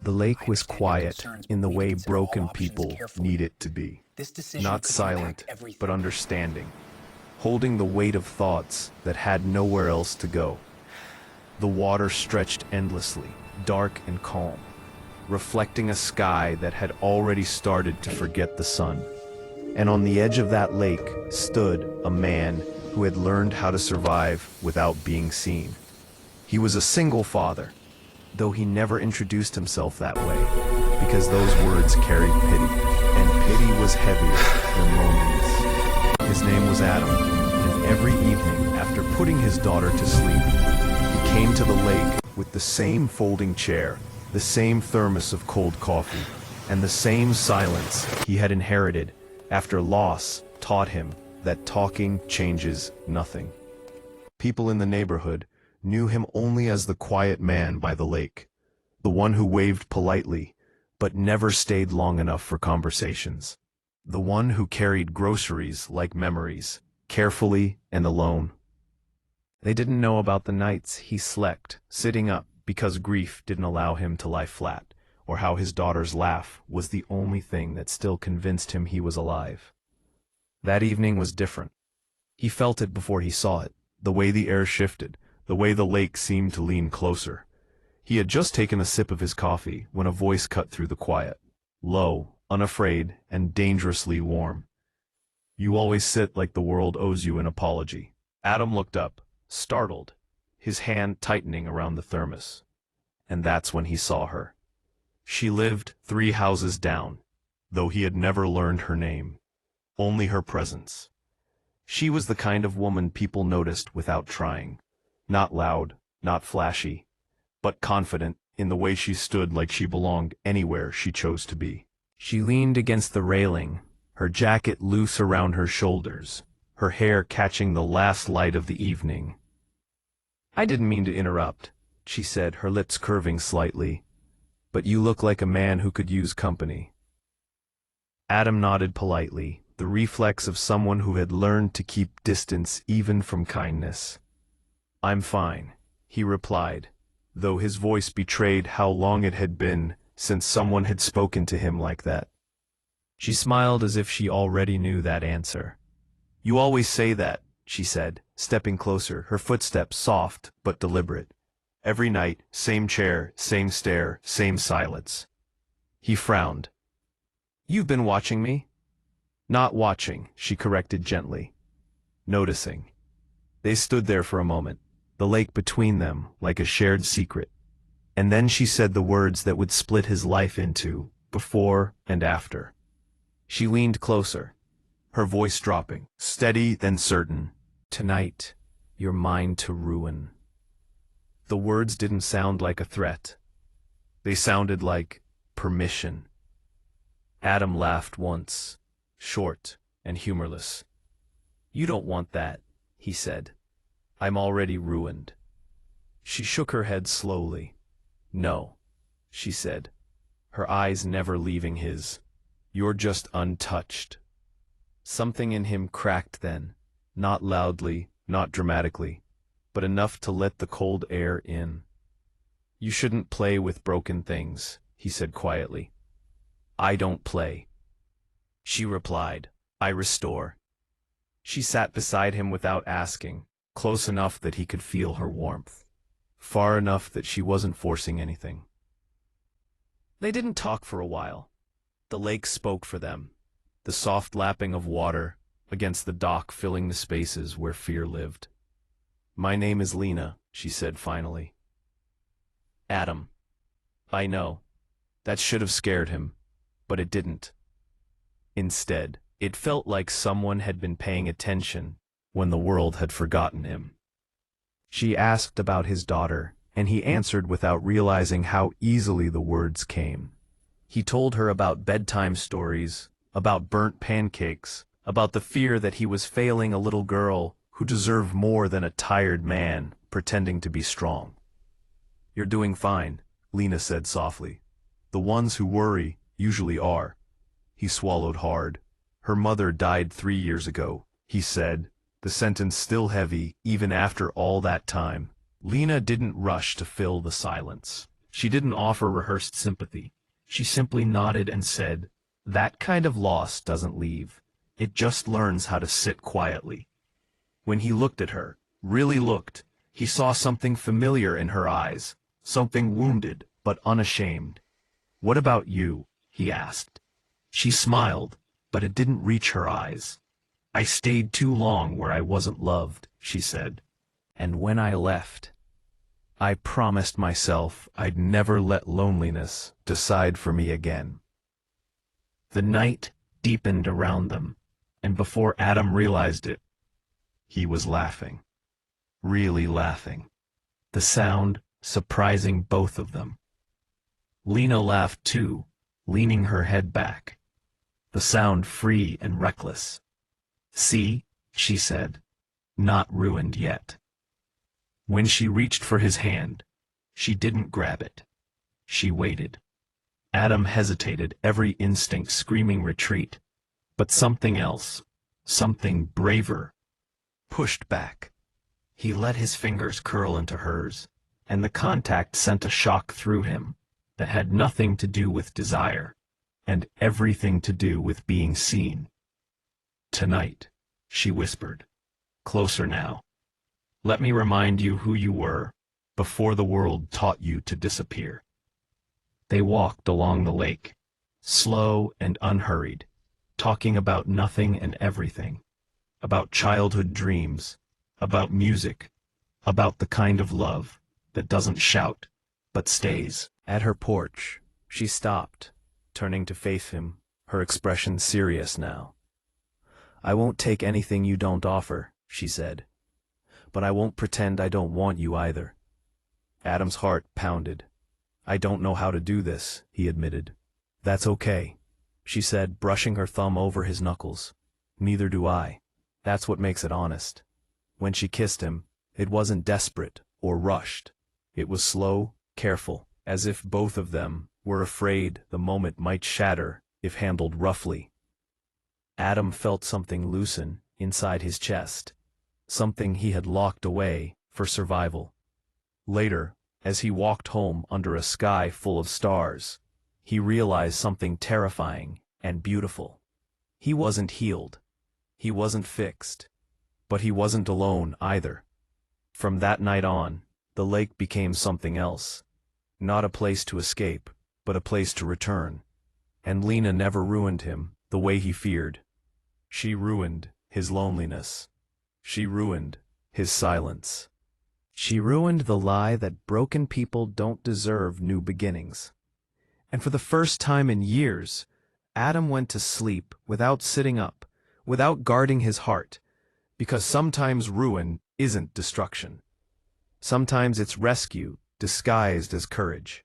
The lake was quiet in the way broken people need it to be. Not silent, but understanding, holding the weight of thoughts that had nowhere else to go. The water stretched endlessly, dark and calm, reflecting a sky that had already started to forget the sun. And on the edge of that lake stood a man who had learned how to survive without being seen. He was a single father, though he never introduced himself that way, because those words carried pity, and pity was heavier than loneliness. His name was Adam, and every evening after putting his daughter to sleep, he came to the lake with the same folding chair, the same thermos of cold coffee, and the same silence he had inherited after loss taught him that talking changes nothing. People in the neighborhood knew him only as the quiet man by the lake, the one who waved politely, but never stayed long enough for conversations, the one who carried groceries like memories, carefully and alone. They didn't know about the nights he slept, sitting up because grief didn't allow him to lie flat, or how his daughter's laugh was the only thing that still convinced him he was alive. That evening was different. He felt it before he saw it, the way the air shifted, the way the lake seemed to lean closer. He had just taken a sip of his coffee when a voice cut through the quiet, low, unafraid, and dangerously warm. "You always sit like the world owes you an apology." Adam looked up, startled, his hand tightening around the thermos. And that's when he saw her. She lived 3 houses down, though he had never learned her name, only her presence. She was the kind of woman people noticed without trying. Not loud, not flashy, but confident in the way she stood like she belonged anywhere she chose to be. She leaned against the railing, her jacket loose around her shoulders, her hair catching the last light of the evening. "I didn't mean to interrupt," she said, her lips curving slightly, "but you look like a man who could use company." Adam nodded politely, the reflex of someone who had learned to keep distance even from kindness. "I'm fine," he replied, though his voice betrayed how long it had been since someone had spoken to him like that. She smiled as if she already knew that answer. "You always say that," she said, stepping closer, her footsteps soft but deliberate. "Every night, same chair, same stare, same silence." He frowned. "You've been watching me?" "Not watching," she corrected gently. "Noticing." They stood there for a moment, the lake between them like a shared secret. And then she said the words that would split his life into before and after. She leaned closer, her voice dropping, steady then certain. "Tonight, you're mine to ruin." The words didn't sound like a threat. They sounded like permission. Adam laughed once, short and humorless. "You don't want that," he said. "I'm already ruined." She shook her head slowly. "No," she said, her eyes never leaving his. "You're just untouched." Something in him cracked then, not loudly, not dramatically, but enough to let the cold air in. "You shouldn't play with broken things," he said quietly. "I don't play," she replied. "I restore." She sat beside him without asking, close enough that he could feel her warmth, far enough that she wasn't forcing anything. They didn't talk for a while. The lake spoke for them, the soft lapping of water against the dock filling the spaces where fear lived. "My name is Lena," she said finally. "Adam." "I know." That should have scared him, but it didn't. Instead, it felt like someone had been paying attention when the world had forgotten him. She asked about his daughter, and he answered without realizing how easily the words came. He told her about bedtime stories, about burnt pancakes, about the fear that he was failing a little girl who deserved more than a tired man pretending to be strong. "You're doing fine," Lena said softly. "The ones who worry usually are." He swallowed hard. "Her mother died 3 years ago," he said, the sentence still heavy even after all that time. Lena didn't rush to fill the silence. She didn't offer rehearsed sympathy. She simply nodded and said, "That kind of loss doesn't leave. It just learns how to sit quietly." When he looked at her, really looked, he saw something familiar in her eyes, something wounded but unashamed. "What about you?" he asked. She smiled, but it didn't reach her eyes. "I stayed too long where I wasn't loved," she said. "And when I left, I promised myself I'd never let loneliness decide for me again." The night deepened around them, and before Adam realized it, he was laughing. Really laughing. The sound surprising both of them. Lena laughed too, leaning her head back. The sound free and reckless. "See," she said, "not ruined yet." When she reached for his hand, she didn't grab it. She waited. Adam hesitated, every instinct screaming retreat. But something else, something braver, pushed back. He let his fingers curl into hers, and the contact sent a shock through him that had nothing to do with desire, and everything to do with being seen. "Tonight," she whispered, closer now. "Let me remind you who you were, before the world taught you to disappear." They walked along the lake, slow and unhurried, talking about nothing and everything, about childhood dreams, about music, about the kind of love that doesn't shout, but stays. At her porch, she stopped, turning to face him, her expression serious now. "I won't take anything you don't offer," she said. "But I won't pretend I don't want you either." Adam's heart pounded. "I don't know how to do this," he admitted. "That's okay," she said, brushing her thumb over his knuckles. "Neither do I. That's what makes it honest." When she kissed him, it wasn't desperate or rushed. It was slow, careful, as if both of them were afraid the moment might shatter if handled roughly. Adam felt something loosen inside his chest, something he had locked away for survival. Later, as he walked home under a sky full of stars, he realized something terrifying and beautiful. He wasn't healed. He wasn't fixed. But he wasn't alone either. From that night on, the lake became something else. Not a place to escape, but a place to return. And Lena never ruined him the way he feared. She ruined his loneliness. She ruined his silence. She ruined the lie that broken people don't deserve new beginnings. And for the first time in years, Adam went to sleep without sitting up, without guarding his heart, because sometimes ruin isn't destruction. Sometimes it's rescue disguised as courage.